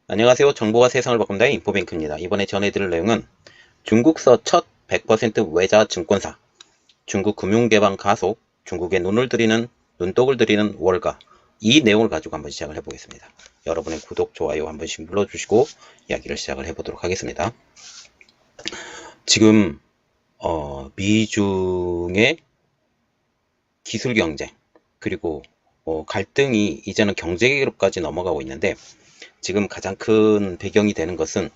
안녕하세요. 정보가 세상을 바꾼다의 인포뱅크입니다. 이번에 전해드릴 내용은 중국서 첫 100% 외자 증권사, 중국 금융개방 가속, 중국에 눈독을 들이는 월가, 이 내용을 가지고 한번 시작을 해보겠습니다. 여러분의 구독, 좋아요 한 번씩 눌러주시고 이야기를 시작을 해보도록 하겠습니다. 지금 미중의 기술 경쟁 그리고 갈등이 이제는 경제계로까지 넘어가고 있는데, 지금 가장 큰 배경이 되는 것은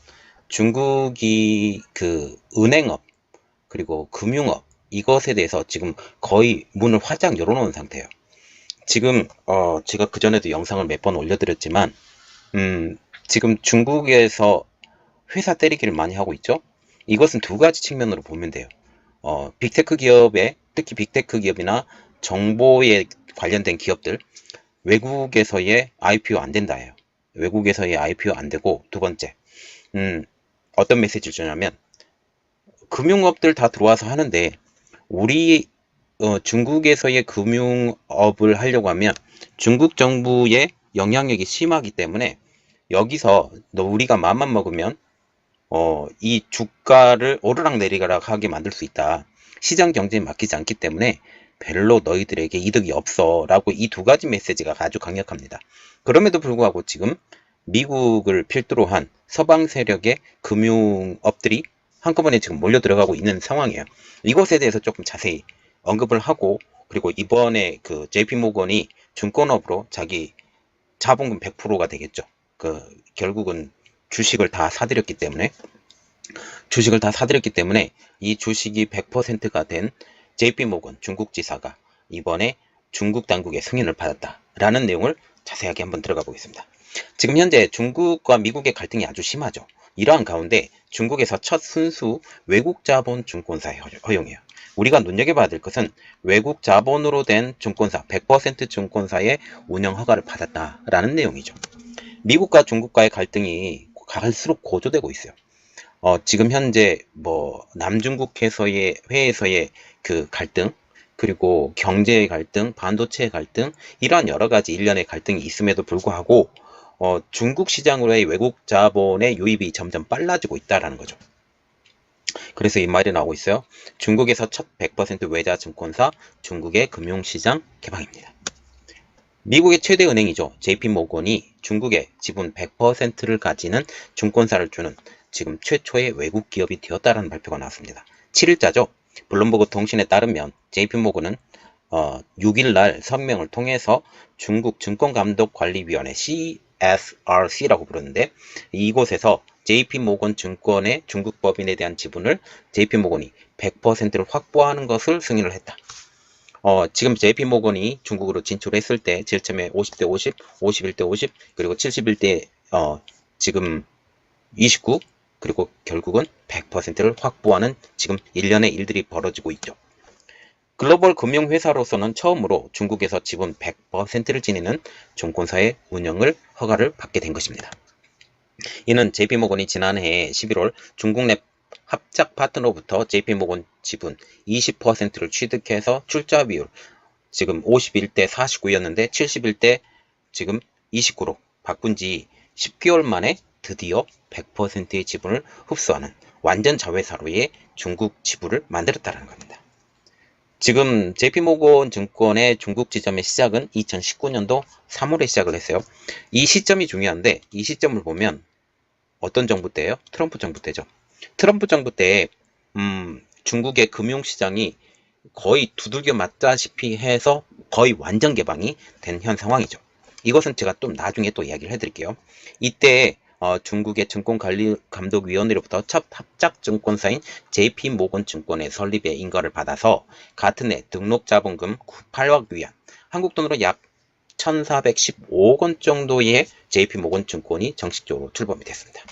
중국이 그 은행업 그리고 금융업 이것에 대해서 지금 거의 문을 활짝 열어놓은 상태예요. 지금 제가 그전에도 영상을 몇 번 올려드렸지만 지금 중국에서 회사 때리기를 많이 하고 있죠. 이것은 두 가지 측면으로 보면 돼요. 빅테크 기업에, 특히 빅테크 기업이나 정보에 관련된 기업들, 외국에서의 IPO 안 된다예요. 외국에서의 IPO 안 되고, 두 번째, 어떤 메시지를 주냐면, 금융업들 다 들어와서 하는데, 우리 중국에서의 금융업을 하려고 하면 중국 정부의 영향력이 심하기 때문에, 여기서 우리가 맘만 먹으면 이 주가를 오르락 내리락 하게 만들 수 있다. 시장 경제에 맡기지 않기 때문에 별로 너희들에게 이득이 없어 라고, 이 두 가지 메시지가 아주 강력합니다. 그럼에도 불구하고 지금 미국을 필두로 한 서방 세력의 금융업들이 한꺼번에 지금 몰려 들어가고 있는 상황이에요. 이것에 대해서 조금 자세히 언급을 하고, 그리고 이번에 그 JP모건이 증권업으로 자기 자본금 100%가 되겠죠. 결국은 주식을 다 사들였기 때문에 이 주식이 100%가 된 JP모건 중국 지사가 이번에 중국 당국의 승인을 받았다라는 내용을 자세하게 한번 들어가 보겠습니다. 지금 현재 중국과 미국의 갈등이 아주 심하죠. 이러한 가운데 중국에서 첫 순수 외국 자본 증권사 허용이에요. 우리가 눈여겨봐야 될 것은 외국 자본으로 된 증권사, 100% 증권사의 운영 허가를 받았다라는 내용이죠. 미국과 중국과의 갈등이 갈수록 고조되고 있어요. 지금 현재 남중국해서의 회에서의 그 갈등, 그리고 경제의 갈등, 반도체의 갈등, 이러한 여러 가지 일련의 갈등이 있음에도 불구하고 중국 시장으로의 외국 자본의 유입이 점점 빨라지고 있다라는 거죠. 그래서 이 말이 나오고 있어요. 중국에서 첫 100% 외자 증권사, 중국의 금융시장 개방입니다. 미국의 최대 은행이죠. JP모건이 중국의 지분 100%를 가지는 증권사를 주는 지금 최초의 외국 기업이 되었다는 발표가 나왔습니다. 7일자죠. 블룸버그 통신에 따르면 JP모건은 6일 날 성명을 통해서 중국 증권감독관리위원회 CSRC라고 부르는데, 이곳에서 JP모건 증권의 중국 법인에 대한 지분을 JP모건이 100%를 확보하는 것을 승인을 했다. 지금 JP모건이 중국으로 진출했을 때 제일 처음에 50대 50, 51대 50, 그리고 71대 지금 29, 그리고 결국은 100%를 확보하는 지금 일련의 일들이 벌어지고 있죠. 글로벌 금융회사로서는 처음으로 중국에서 지분 100%를 지니는 증권사의 운영을 허가를 받게 된 것입니다. 이는 JP모건이 지난해 11월 중국 내 합작 파트너부터 JP모건 지분 20%를 취득해서 출자 비율, 지금 51대 49였는데 71대 지금 29로 바꾼 지 10개월 만에 드디어 100%의 지분을 흡수하는 완전 자회사로의 중국 지부를 만들었다는 겁니다. 지금 JP모건 증권의 중국 지점의 시작은 2019년도 3월에 시작을 했어요. 이 시점이 중요한데, 이 시점을 보면 어떤 정부 때예요? 트럼프 정부 때죠. 트럼프 정부 때 중국의 금융시장이 거의 두들겨 맞다시피 해서 거의 완전 개방이 된 현 상황이죠. 이것은 제가 또 나중에 또 이야기를 해드릴게요. 이때 중국의 증권감독위원회로부터 첫 합작증권사인 JP모건 증권의 설립의 인가를 받아서 같은 해 등록자본금 8억 위안, 한국 돈으로 약 1415억 원 정도의 JP모건 증권이 정식적으로 출범이 됐습니다.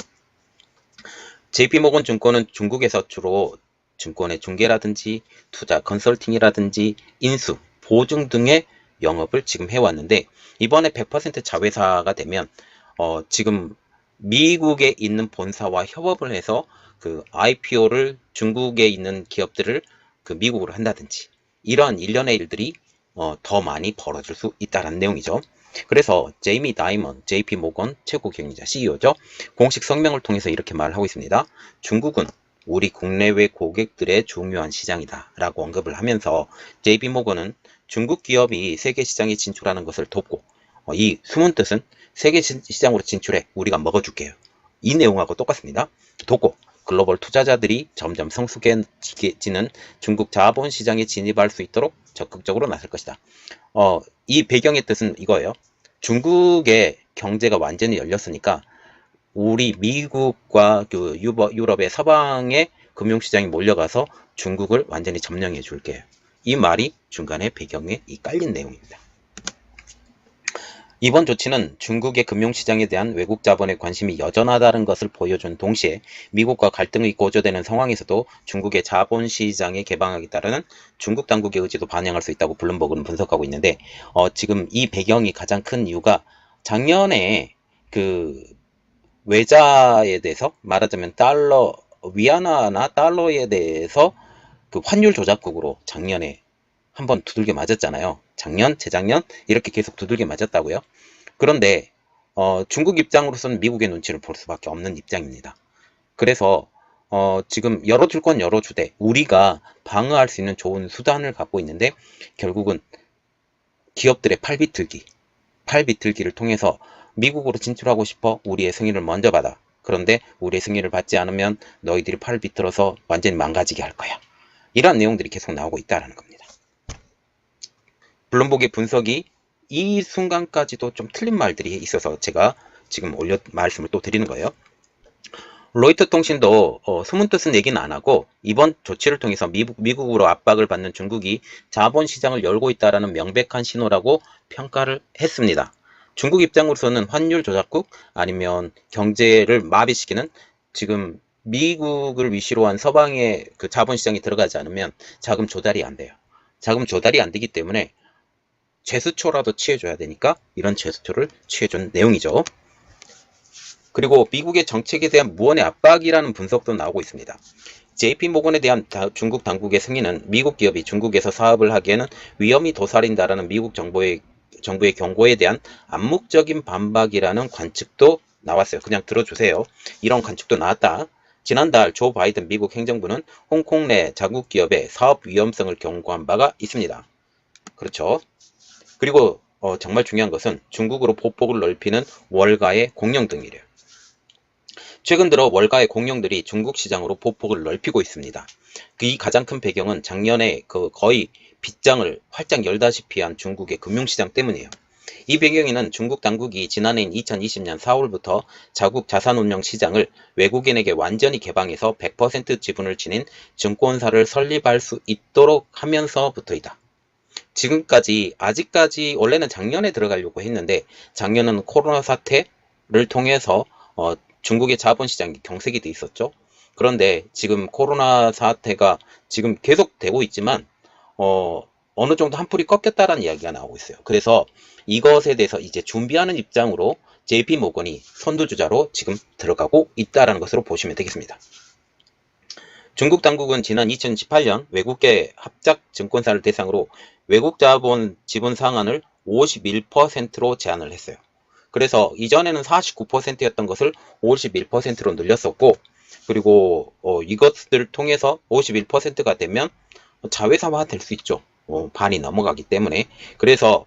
JP모건 증권은 중국에서 주로 증권의 중개라든지 투자 컨설팅이라든지 인수, 보증 등의 영업을 지금 해왔는데, 이번에 100% 자회사가 되면 지금 미국에 있는 본사와 협업을 해서 그 IPO를 중국에 있는 기업들을 그 미국으로 한다든지, 이러한 일련의 일들이 더 많이 벌어질 수 있다는 내용이죠. 그래서 제이미 다이먼, JP 모건 최고 경영자 CEO죠. 공식 성명을 통해서 이렇게 말하고 있습니다. 중국은 우리 국내외 고객들의 중요한 시장이다 라고 언급을 하면서 JP 모건은 중국 기업이 세계 시장에 진출하는 것을 돕고 이 숨은 뜻은 세계 시장으로 진출해 우리가 먹어줄게요. 이 내용하고 똑같습니다. 돕고 글로벌 투자자들이 점점 성숙해지는 중국 자본 시장에 진입할 수 있도록 적극적으로 나설 것이다. 이 배경의 뜻은 이거예요. 중국의 경제가 완전히 열렸으니까 우리 미국과 그 유럽의 서방의 금융시장이 몰려가서 중국을 완전히 점령해 줄게요. 이 말이 중간에 배경에 깔린 내용입니다. 이번 조치는 중국의 금융시장에 대한 외국 자본의 관심이 여전하다는 것을 보여준 동시에 미국과 갈등이 고조되는 상황에서도 중국의 자본시장의 개방하기 따르는 중국 당국의 의지도 반영할 수 있다고 블룸버그는 분석하고 있는데 지금 이 배경이 가장 큰 이유가 작년에 그 외자에 대해서 말하자면 달러, 위안화나 달러에 대해서 그 환율 조작국으로 작년에 한번 두들겨 맞았잖아요. 작년, 재작년 이렇게 계속 두들겨 맞았다고요. 그런데 중국 입장으로서는 미국의 눈치를 볼 수밖에 없는 입장입니다. 그래서 지금 열어줄 건 열어주되 우리가 방어할 수 있는 좋은 수단을 갖고 있는데 결국은 기업들의 팔비틀기를 통해서 미국으로 진출하고 싶어 우리의 승인을 먼저 받아. 그런데 우리의 승인을 받지 않으면 너희들이 팔을 비틀어서 완전히 망가지게 할 거야. 이런 내용들이 계속 나오고 있다는 겁니다. 블룸버그의 분석이 이 순간까지도 좀 틀린 말들이 있어서 제가 지금 말씀을 또 드리는 거예요. 로이터 통신도 숨은 뜻은 얘기는 안 하고 이번 조치를 통해서 미국으로 압박을 받는 중국이 자본시장을 열고 있다는 명백한 신호라고 평가를 했습니다. 중국 입장으로서는 환율 조작국 아니면 경제를 마비시키는 지금 미국을 위시로 한 서방의 그 자본시장이 들어가지 않으면 자금 조달이 안 돼요. 자금 조달이 안 되기 때문에 제스처라도 취해줘야 되니까 이런 제스처를 취해준 내용이죠. 그리고 미국의 정책에 대한 무언의 압박이라는 분석도 나오고 있습니다. JP모건에 대한 중국 당국의 승인은 미국 기업이 중국에서 사업을 하기에는 위험이 도사린다라는 미국 정부의 경고에 대한 암묵적인 반박이라는 관측도 나왔어요. 그냥 들어주세요. 이런 관측도 나왔다. 지난달 조 바이든 미국 행정부는 홍콩 내 자국 기업의 사업 위험성을 경고한 바가 있습니다. 그렇죠. 그리고 정말 중요한 것은 중국으로 보폭을 넓히는 월가의 공영 등이래요. 최근 들어 월가의 공룡들이 중국 시장으로 보폭을 넓히고 있습니다. 이 가장 큰 배경은 작년에 거의 빗장을 활짝 열다시피 한 중국의 금융시장 때문이에요. 이 배경에는 중국 당국이 지난해인 2020년 4월부터 자국 자산운용 시장을 외국인에게 완전히 개방해서 100% 지분을 지닌 증권사를 설립할 수 있도록 하면서부터이다. 지금까지 아직까지 원래는 작년에 들어가려고 했는데 작년은 코로나 사태를 통해서 중국의 자본시장이 경색이 돼 있었죠. 그런데 지금 코로나 사태가 지금 계속 되고 있지만 어느 정도 한풀이 꺾였다라는 이야기가 나오고 있어요. 그래서 이것에 대해서 이제 준비하는 입장으로 JP모건이 선두주자로 지금 들어가고 있다라는 것으로 보시면 되겠습니다. 중국 당국은 지난 2018년 외국계 합작 증권사를 대상으로 외국 자본 지분 상한을 51%로 제한을 했어요. 그래서 이전에는 49%였던 것을 51%로 늘렸었고 그리고 이것들을 통해서 51%가 되면 자회사화 될 수 있죠. 반이 넘어가기 때문에. 그래서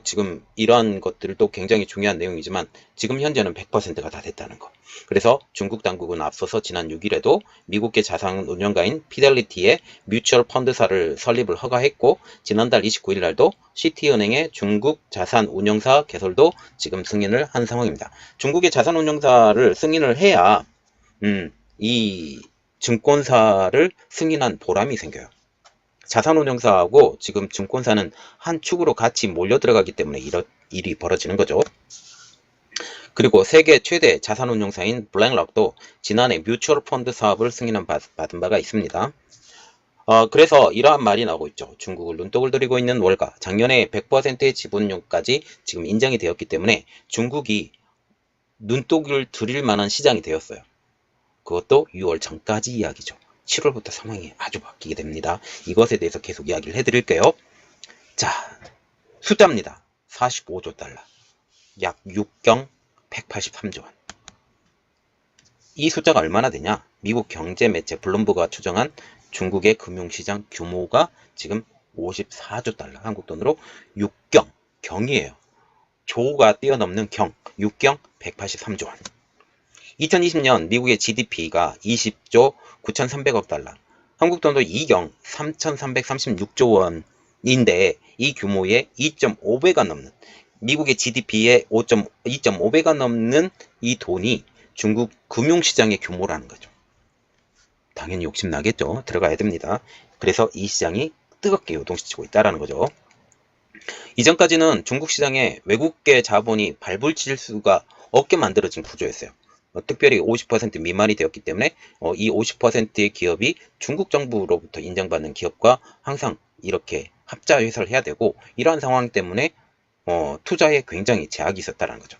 지금 이런 것들도 굉장히 중요한 내용이지만 지금 현재는 100%가 다 됐다는 거. 그래서 중국 당국은 앞서서 지난 6일에도 미국계 자산운용가인 피델리티의 뮤추얼 펀드사를 설립을 허가했고 지난달 29일 날도 시티은행의 중국 자산운용사 개설도 지금 승인을 한 상황입니다. 중국의 자산운용사를 승인을 해야 이 증권사를 승인한 보람이 생겨요. 자산운용사하고 지금 증권사는 한 축으로 같이 몰려 들어가기 때문에 이런 일이 벌어지는 거죠. 그리고 세계 최대 자산운용사인 블랙락도 지난해 뮤추얼 펀드 사업을 승인을 받은 바가 있습니다. 그래서 이러한 말이 나오고 있죠. 중국을 눈독을 들이고 있는 월가, 작년에 100%의 지분율까지 지금 인정이 되었기 때문에 중국이 눈독을 들일 만한 시장이 되었어요. 그것도 6월 전까지 이야기죠. 7월부터 상황이 아주 바뀌게 됩니다. 이것에 대해서 계속 이야기를 해드릴게요. 자, 숫자입니다. 45조 달러. 약 6경 183조 원. 이 숫자가 얼마나 되냐? 미국 경제 매체 블룸버그가 추정한 중국의 금융시장 규모가 지금 54조 달러, 한국 돈으로 6경, 경이에요. 조가 뛰어넘는 경, 6경 183조 원. 2020년 미국의 GDP가 20조 9,300억 달러, 한국 돈으로 2경 3,336조 원인데 이 규모의 2.5배가 넘는, 미국의 GDP의 2.5배가 넘는 이 돈이 중국 금융시장의 규모라는 거죠. 당연히 욕심나겠죠. 들어가야 됩니다. 그래서 이 시장이 뜨겁게 요동치고 있다는 거죠. 이전까지는 중국 시장에 외국계 자본이 발불칠 수가 없게 만들어진 구조였어요. 특별히 50% 미만이 되었기 때문에 이 50%의 기업이 중국 정부로부터 인정받는 기업과 항상 이렇게 합자 회사를 해야 되고, 이러한 상황 때문에 투자에 굉장히 제약이 있었다는 거죠.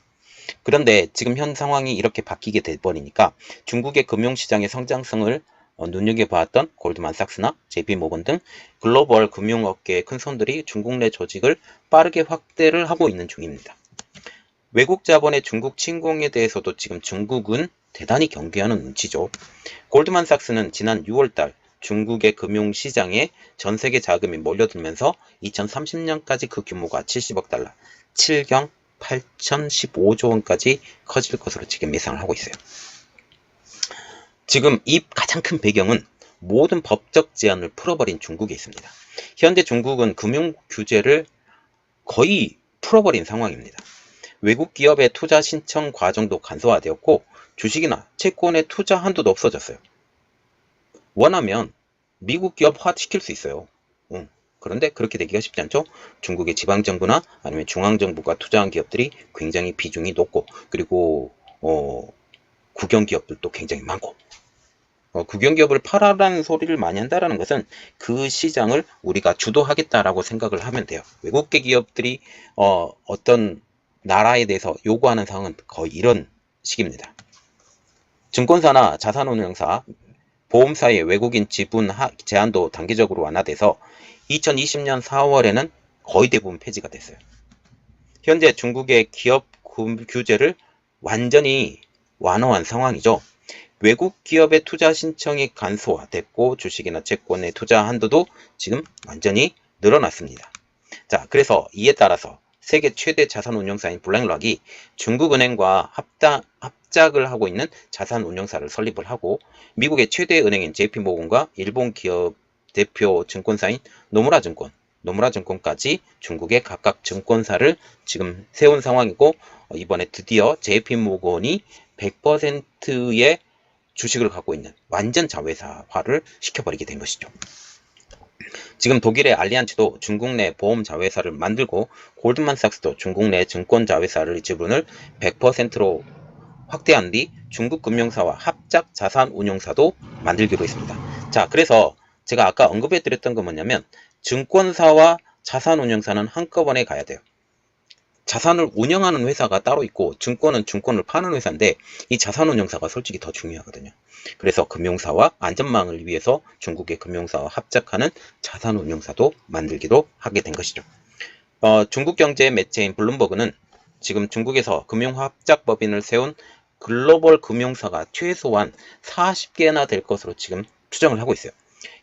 그런데 지금 현 상황이 이렇게 바뀌게 돼버리니까 중국의 금융시장의 성장성을 눈여겨봤던 골드만삭스나 JP모건 등 글로벌 금융업계의 큰 손들이 중국 내 조직을 빠르게 확대를 하고 있는 중입니다. 외국 자본의 중국 침공에 대해서도 지금 중국은 대단히 경계하는 눈치죠. 골드만삭스는 지난 6월달 중국의 금융시장에 전세계 자금이 몰려들면서 2030년까지 그 규모가 70억 달러, 7경 8,015조 원까지 커질 것으로 지금 예상을 하고 있어요. 지금 이 가장 큰 배경은 모든 법적 제한을 풀어버린 중국에 있습니다. 현재 중국은 금융 규제를 거의 풀어버린 상황입니다. 외국 기업의 투자 신청 과정도 간소화되었고 주식이나 채권의 투자 한도도 없어졌어요. 원하면 미국 기업화 시킬 수 있어요. 그런데 그렇게 되기가 쉽지 않죠. 중국의 지방정부나 아니면 중앙정부가 투자한 기업들이 굉장히 비중이 높고, 그리고 국영기업들도 굉장히 많고, 국영기업을 팔아라는 소리를 많이 한다는 것은 그 시장을 우리가 주도하겠다라고 생각을 하면 돼요. 외국계 기업들이 어떤 나라에 대해서 요구하는 사항은 거의 이런 식입니다. 증권사나 자산운용사, 보험사의 외국인 지분 제한도 단계적으로 완화돼서 2020년 4월에는 거의 대부분 폐지가 됐어요. 현재 중국의 기업 규제를 완전히 완화한 상황이죠. 외국 기업의 투자 신청이 간소화됐고 주식이나 채권의 투자 한도도 지금 완전히 늘어났습니다. 자, 그래서 이에 따라서 세계 최대 자산운용사인 블랙락이 중국은행과 합작을 하고 있는 자산운용사를 설립을 하고, 미국의 최대 은행인 JP모건과 일본 기업 대표 증권사인 노무라증권까지 중국의 각각 증권사를 지금 세운 상황이고, 이번에 드디어 JP모건이 100%의 주식을 갖고 있는 완전 자회사화를 시켜버리게 된 것이죠. 지금 독일의 알리안츠도 중국 내 보험 자회사를 만들고, 골드만삭스도 중국 내 증권 자회사를 지분을 100%로 확대한 뒤 중국 금융사와 합작 자산 운용사도 만들기로 했습니다. 자, 그래서 제가 아까 언급해 드렸던 건 뭐냐면, 증권사와 자산 운용사는 한꺼번에 가야 돼요. 자산을 운영하는 회사가 따로 있고 증권은 증권을 파는 회사인데, 이 자산운용사가 솔직히 더 중요하거든요. 그래서 금융사와 안전망을 위해서 중국의 금융사와 합작하는 자산운용사도 만들기로 하게 된 것이죠. 중국 경제 매체인 블룸버그는 지금 중국에서 금융합작법인을 세운 글로벌 금융사가 최소한 40개나 될 것으로 지금 추정을 하고 있어요.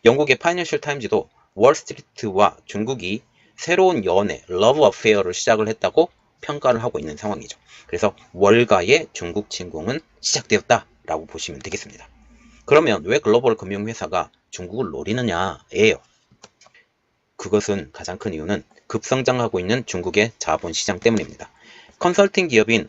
영국의 파이낸셜 타임즈도 월스트리트와 중국이 새로운 연애, 러브 어페어를 시작을 했다고 평가를 하고 있는 상황이죠. 그래서 월가의 중국 침공은 시작되었다라고 보시면 되겠습니다. 그러면 왜 글로벌 금융회사가 중국을 노리느냐예요. 그것은 가장 큰 이유는 급성장하고 있는 중국의 자본시장 때문입니다. 컨설팅 기업인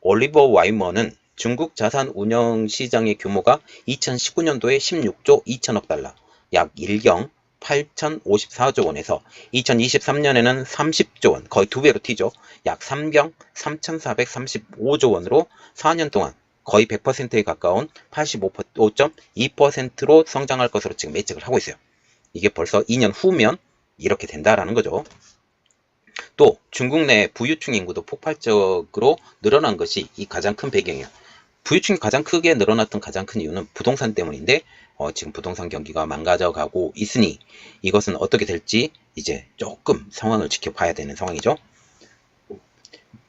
올리버 와이머는 중국 자산 운영 시장의 규모가 2019년도에 16조 2천억 달러, 약 1경 8,054조 원에서 2023년에는 30조 원, 거의 2배로 튀죠. 약 3경 3,435조 원으로 4년 동안 거의 100%에 가까운 85.2%로 성장할 것으로 지금 예측을 하고 있어요. 이게 벌써 2년 후면 이렇게 된다라는 거죠. 또 중국 내 부유층 인구도 폭발적으로 늘어난 것이 이 가장 큰 배경이에요. 부유층이 가장 크게 늘어났던 가장 큰 이유는 부동산 때문인데, 지금 부동산 경기가 망가져가고 있으니 이것은 어떻게 될지 이제 조금 상황을 지켜봐야 되는 상황이죠.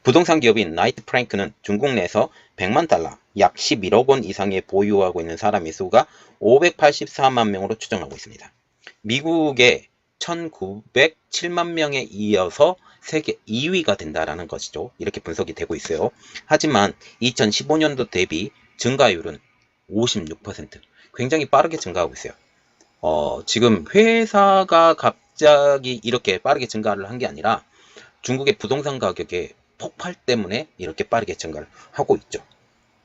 부동산 기업인 나이트 프랭크는 중국 내에서 100만 달러, 약 11억 원 이상의 보유하고 있는 사람의 수가 584만 명으로 추정하고 있습니다. 미국의 1907만 명에 이어서 세계 2위가 된다라는 것이죠. 이렇게 분석이 되고 있어요. 하지만 2015년도 대비 증가율은 56%, 굉장히 빠르게 증가하고 있어요. 지금 회사가 갑자기 이렇게 빠르게 증가를 한 게 아니라 중국의 부동산 가격의 폭발 때문에 이렇게 빠르게 증가를 하고 있죠.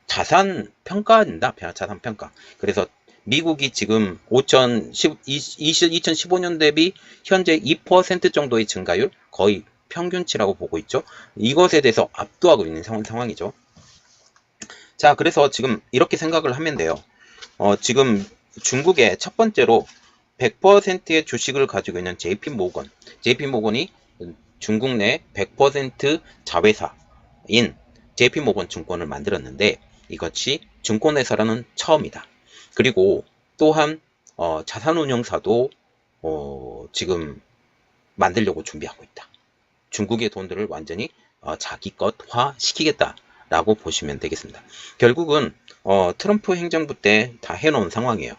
자산 평가입니다. 자산 평가. 그래서 미국이 지금 2015년 대비 현재 2% 정도의 증가율, 거의 평균치라고 보고 있죠. 이것에 대해서 압도하고 있는 상황이죠. 자, 그래서 지금 이렇게 생각을 하면 돼요. 지금 중국의 첫 번째로 100%의 주식을 가지고 있는 JP모건이 중국 내 100% 자회사인 JP모건 증권을 만들었는데, 이것이 증권회사라는 처음이다. 그리고 또한 자산운용사도 지금 만들려고 준비하고 있다. 중국의 돈들을 완전히 자기 것화 시키겠다라고 보시면 되겠습니다. 결국은 트럼프 행정부 때 다 해놓은 상황이에요.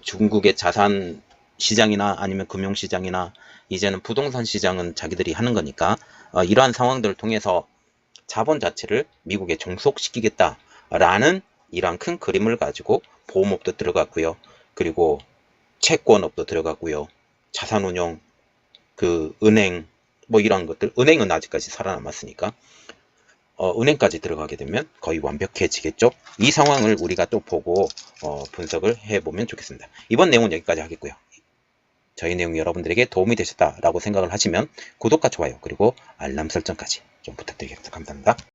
중국의 자산 시장이나 아니면 금융시장이나 이제는 부동산 시장은 자기들이 하는 거니까 이러한 상황들을 통해서 자본 자체를 미국에 종속시키겠다라는 이러한 큰 그림을 가지고 보험업도 들어갔고요. 그리고 채권업도 들어갔고요. 자산운용, 은행, 뭐 이런 것들, 은행은 아직까지 살아남았으니까 은행까지 들어가게 되면 거의 완벽해지겠죠. 이 상황을 우리가 또 보고 분석을 해보면 좋겠습니다. 이번 내용은 여기까지 하겠고요. 저희 내용이 여러분들에게 도움이 되셨다라고 생각을 하시면 구독과 좋아요, 그리고 알람 설정까지 좀 부탁드리겠습니다. 감사합니다.